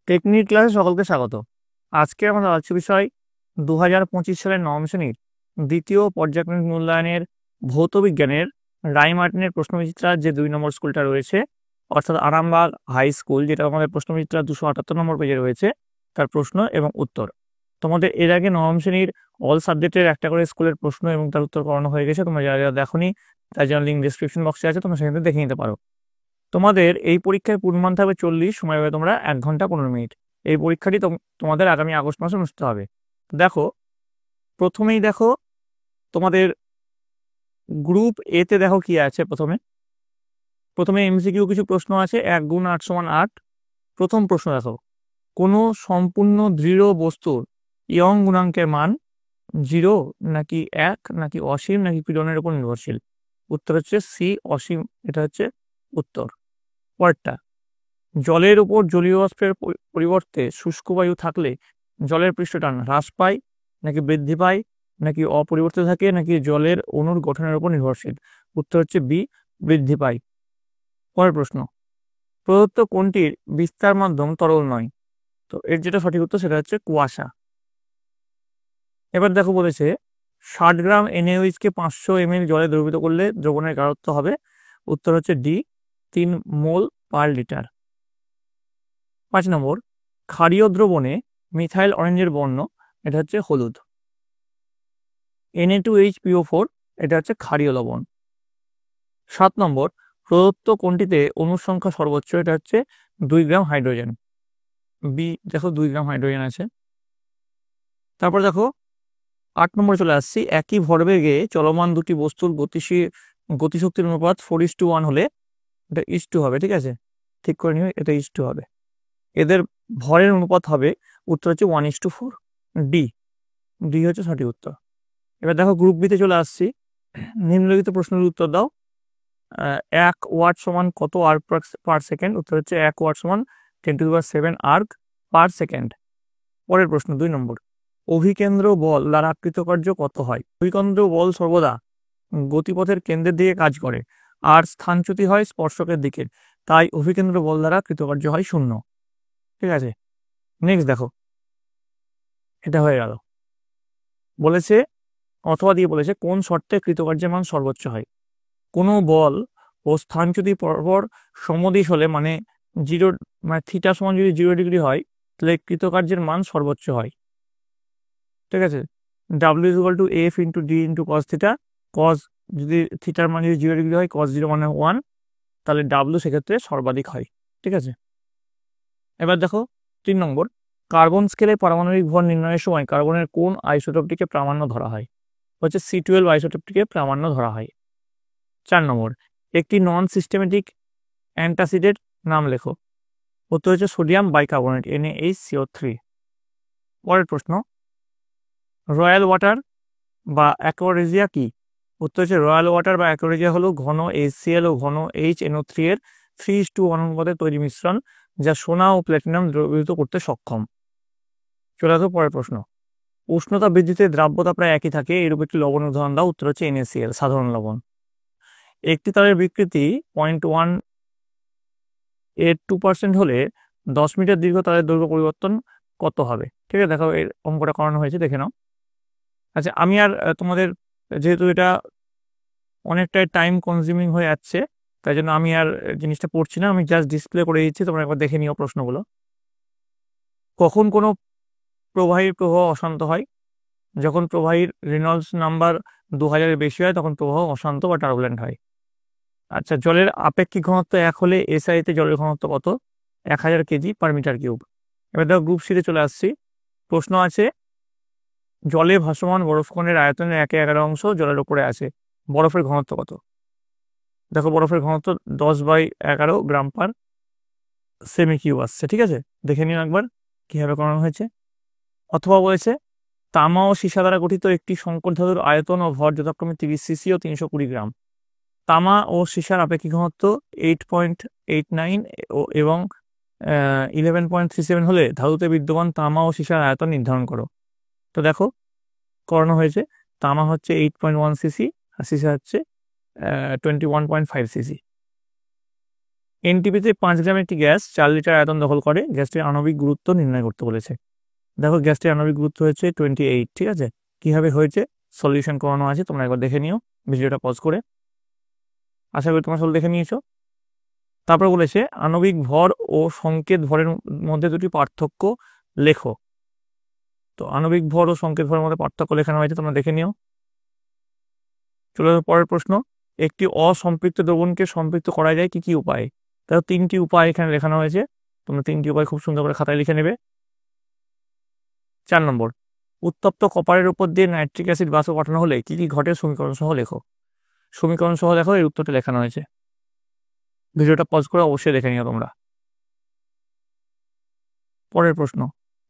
Technique ক্লাসে সকলকে স্বাগত। আজকে আমাদের আলোচ্য বিষয় 2025 সালের নবম শ্রেণীর দ্বিতীয় পর্যায়ক্রমিক মূল্যায়নের ভৌত বিজ্ঞানের রায় মার্টিনের প্রশ্নবিচিত্রার যে 2 নম্বর স্কুলটা রয়েছে, অর্থাৎ আরামবাগ হাই স্কুল, যেটা আমাদের প্রশ্নবিচিত্রার 278 নম্বর পেজে রয়েছে, তার প্রশ্ন এবং উত্তর। তোমাদের এর আগে নবম শ্রেণীর অল সাবজেক্টের একটা করে স্কুলের প্রশ্ন এবং তার উত্তর করানো হয়ে গেছে। তোমরা যারা যারা দেখোনি তার জন্য লিঙ্ক ডিসক্রিপশন বক্সে আছে, তোমরা সেখানে দেখে নিতে পারো। তোমাদের এই পরীক্ষায় পূর্ণমান থাকবে 40, সময় হবে তোমরা 1 ঘন্টা 15 মিনিট। এই পরীক্ষাটি তোমাদের আগামী আগস্ট মাসে অনুষ্ঠিত হবে। দেখো, প্রথমেই দেখো তোমাদের গ্রুপ এ তে দেখো কি আছে। প্রথমে এমসিকিউ কিছু প্রশ্ন আছে। 1 গুণ 8 সমান 8। প্রথম প্রশ্ন দেখো, কোনো সম্পূর্ণ দৃঢ় বস্তুর ইয়ং গুণাঙ্কের মান 0 নাকি 1 নাকি অসীম নাকি পীড়নের উপর নির্ভরশীল? উত্তর হচ্ছে সি, অসীম। এটা হচ্ছে উত্তর। পরেরটা, জলের উপর জলীয় বাষ্পের পরিবর্তে শুষ্ক বায়ু থাকলে জলের পৃষ্ঠটান হ্রাস পায় নাকি বৃদ্ধি পায় নাকি অপরিবর্তিত থাকে নাকি জলের অণুর গঠনের উপর নির্ভরশীল? উত্তর হচ্ছে বি, বৃদ্ধি পায়। পরের প্রশ্ন, প্রদত্ত কোনটির বিস্তার মাধ্যম তরল নয়? তো এর যেটা সঠিক উত্তর সেটা হচ্ছে কুয়াশা। এবার দেখো বলেছে 60 গ্রাম NaOH কে 500 ml জলে দ্রবীভূত করলে দ্রবণের গাঢ়ত্ব হবে। উত্তর হচ্ছে ডি, 3 মোল পার লিটার। 5 নম্বর, ক্ষারীয় দ্রবণে মিথাইল অরেঞ্জের বর্ণ, এটা হচ্ছে হলুদ। Na2HPO4, এটা হচ্ছে ক্ষারীয় লবণ। 7 নম্বর, প্রদত্ত কোনটিতে অণুর সংখ্যা সর্বোচ্চ? এটা হচ্ছে 2 গ্রাম হাইড্রোজেন। বি, দেখো 2 গ্রাম হাইড্রোজেন আছে। তারপর দেখো 8 নম্বরে চলে আসছি, একই ভরবেগে চলমান দুটি বস্তুর গতিশক্তির অনুপাত 4:1 হলে এটা ইস টু হবে। ঠিক আছে, ঠিক করে নিও, এটা ইস টু হবে। এদের ভরের অনুপাত হবে, উত্তর হচ্ছে 1:4। ডি, ডি হচ্ছে সঠিক উত্তর। এবার দেখো গ্রুপ বিতে চলে আসছি। নিম্নলিখিত প্রশ্নের উত্তর দাও। 1 ওয়াট সমান কত আর্ক পার সেকেন্ড? উত্তর হচ্ছে 1 ওয়াট সমান 10⁷ আর্ক পার সেকেন্ড। পরের প্রশ্ন 2 নম্বর, অভিকেন্দ্র বল দ্বারা কৃতকার্য কত হয়? অভিকেন্দ্র বল সর্বদা গতিপথের কেন্দ্রের দিকে কাজ করে আর স্থানচ্যুতি হয় স্পর্শকের দিকে, তাই অভিকেন্দ্র বল দ্বারা কৃতকার্য হয় 0। ঠিক আছে, নেক্সট দেখো, এটা হয়ে গেল। বলেছে অথবা দিয়ে বলেছে কোন শর্তে কৃতকার্যের মান সর্বোচ্চ হয়? কোনো বল ও স্থানচ্যুতি পরপর সমদিশ হলে, মানে 0, মানে থিটা সমান যদি 0 ডিগ্রি হয়, তাহলে কৃতকার্যের মান সর্বোচ্চ হয়। ঠিক আছে, W=F×D×cos থিটা। কস, যদি থিটার মান যদি 0 ডিগ্রি হয়, cos 0 মানে 1, তাহলে W সেক্ষেত্রে সর্বাধিক হয়। ঠিক আছে, এবার দেখো 3 নম্বর, কার্বন স্কেলে পারমাণবিক ভর নির্ণয়ের সময় কার্বনের কোন আইসোটোপটিকে প্রামাণ্য ধরা হয়? হচ্ছে C12 আইসোটোপটিকে প্রামাণ্য ধরা হয়। 4 নম্বর, একটি নন সিস্টেমেটিক অ্যান্টাসিডের নাম লেখো। উত্তর হচ্ছে সোডিয়াম বাইকার্বনেট, NaHCO3। পরের প্রশ্ন, রয়্যাল ওয়াটার বা অ্যাকোয়ারেজিয়া কি? উত্তর হচ্ছে রয়্যাল ওয়াটার বা অ্যাকোয়ারেজিয়া হলো ঘন HCl ও ঘন HNO3 এর 3:1 অনুপাতে তৈরি মিশ্রণ, যা সোনা ও প্ল্যাটিনাম দ্রবীভূত করতে সক্ষম। চলে আসো পরের প্রশ্ন, উষ্ণতা বৃদ্ধিতে দ্রাব্যতা প্রায় একই থাকে, এরূপ একটি লবণ উদাহরণ দাও। উত্তর হচ্ছে NaCl, সাধারণ লবণ। একটি তারের বিকৃতি 0.182% হলে 10 মিটার দীর্ঘ তারের দৈর্ঘ্য পরিবর্তন কত হবে? ঠিক আছে, দেখো এর অঙ্কটা করানো হয়েছে, দেখে নাও। আচ্ছা, আমি আর তোমাদের, যেহেতু এটা অনেকটাই টাইম কনজিউমিং হয়ে যাচ্ছে, তাই জন্য আমি আর জিনিসটা পড়ছি না, আমি জাস্ট ডিসপ্লে করে দিচ্ছি, তোমরা একবার দেখে নিও প্রশ্নগুলো। কখন কোনো প্রবাহীর প্রবাহ অশান্ত হয়? যখন প্রবাহীর রেনল্ডস নাম্বার 2000-এর বেশি হয়, তখন প্রবাহ অশান্ত বা টার্বুলেন্ট হয়। আচ্ছা, জলের আপেক্ষিক ঘনত্ব 1 হলে SI-তে জলের ঘনত্ব কত? 1000 kg/m³। এবার দেখো গ্রুপ সিতে চলে আসছি। প্রশ্ন আছে, জলে ভাসমান বরফকণের আয়তনের 1/11 জলের উপরে আছে, বরফের ঘনত্ব কত? দেখো বরফের ঘনত্ব 10/11 গ্রাম/সেমি কিউব আসছে। ঠিক আছে, দেখে নিও একবার কিভাবে করানো হয়েছে। অথবা বলেছে তামা ও সীসা দ্বারা গঠিত একটি সংকর ধাতুর আয়তন ও ভর যথাক্রমে 30 সিসি ও 320 গ্রাম। তামা ও সীসার আপেক্ষিক ঘনত্ব 8.89 এবং 11.37 হলে ধাতুতে বিদ্যমান তামা ও সীসার আয়তন নির্ধারণ করো। তো দেখো করানো হয়েছে, তামা হচ্ছে 8.1 সিসি আর সীসা হচ্ছে 21.5 সিসি। এনটিপিতে 5 গ্রাম একটি গ্যাস 4 লিটার আয়তন দখল করে, গ্যাসটির আণবিক গুরুত্ব নির্ণয় করতে বলেছে। দেখো গ্যাসটির আণবিক গুরুত্ব হচ্ছে 28, ঠিক আছে। কিভাবে হয়েছে সলিউশন করানো আছে, তোমরা একবার দেখে নিও ভিডিওটা পজ করে। আশা করি তোমরা সকলে দেখে নিয়েছো। তারপর বলেছে আণবিক ভর ও সংকেত ভরের মধ্যে দুটি পার্থক্য লেখো। তো আণবিক ভর ও সংকেত ভরের মধ্যে পার্থক্য লেখানো হয়েছে, তোমরা দেখে নিও। চলে যাবো পরের প্রশ্ন। একটি অসম্পৃক্ত দ্রবণকে সম্পৃক্ত করা যায় কি কি উপায়ে? তাহলে 3টি উপায় এখানে লেখানো হয়েছে, তোমরা 3টি উপায় খুব সুন্দর করে খাতায় লিখে নেবে। 4 নম্বর, উত্তপ্ত কপারের উপর দিয়ে নাইট্রিক অ্যাসিড বাষ্প পাঠানো হলে কি কি ঘটে সমীকরণ সহ লেখো। সমীকরণ সহ লেখো, এর উত্তরটা লেখানো হয়েছে। ভিডিওটা পজ করে অবশ্যই দেখে নিও তোমরা। পরের প্রশ্ন,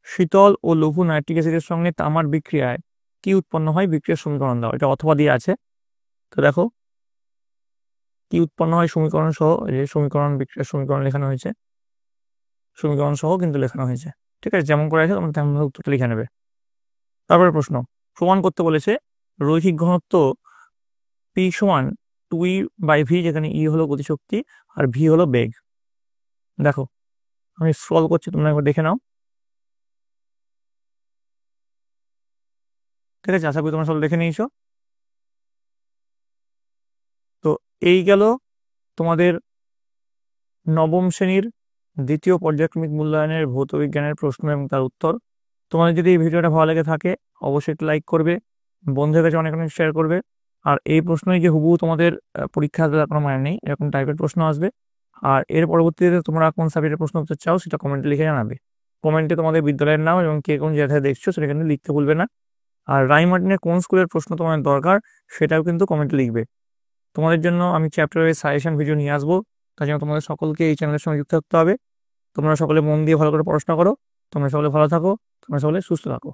শীতল ও লঘু নাইট্রিক অ্যাসিডের সঙ্গে তামার বিক্রিয়ায় কি উৎপন্ন হয়, বিক্রিয়ার সমীকরণ দাও। এটা অথবা দিয়ে আছে, তো দেখো কি উৎপন্ন হয় সমীকরণ সহ, যে সমীকরণ বিক্রিয়ার সমীকরণ লেখানো হয়েছে, সমীকরণ সহ কিন্তু লেখানো হয়েছে, ঠিক আছে। যেমন করে আছে তোমরা তেমন উত্তরটা লিখে নেবে। তারপরে প্রশ্ন, প্রমাণ করতে বলেছে রৈখিক ঘনত্ব পি সমান 2E/v, যেখানে ই হলো গতিশক্তি আর ভি হলো বেগ। দেখো আমি স্ক্রল করছি, তোমরা একবার দেখে নাও, ঠিক আছে। আশা করি তোমরা সব দেখে নিয়েছো। তো এই গেল তোমাদের নবম শ্রেণীর দ্বিতীয় পর্যায়ক্রমিক মূল্যায়নের ভৌত বিজ্ঞানের প্রশ্ন এবং তার উত্তর। তোমাদের যদি এই ভিডিওটা ভালো লেগে থাকে অবশ্যই একটু লাইক করবে, বন্ধুদের কাছে অনেক অনেক শেয়ার করবে। আর এই প্রশ্নই যে হুবহু তোমাদের পরীক্ষা আসবে তার কোনো মানে নেই, এরকম টাইপের প্রশ্ন আসবে। আর এর পরবর্তীতে তোমরা কোন সাবজেক্টের প্রশ্ন উত্তর চাও সেটা কমেন্টে লিখে জানাবে। কমেন্টে তোমাদের বিদ্যালয়ের নাম এবং কে কোন জায়গায় দেখছো সেটা কিন্তু লিখতে ভুলবে না। আর রাইমার্টিনের কোন স্কুলের প্রশ্ন তোমাদের দরকার সেটাও কিন্তু কমেন্টে লিখবে। তোমাদের জন্য আমি চ্যাপ্টার ওয়াইজ সাজেশন ভিডিও নিয়ে আসবো, তার জন্য তোমাদের সকলকে এই চ্যানেলের সঙ্গে যুক্ত থাকতে হবে। তোমরা সকলে মন দিয়ে ভালো করে পড়াশোনা করো, তোমরা সকলে ভালো থাকো, তোমরা সকলে সুস্থ থাকো।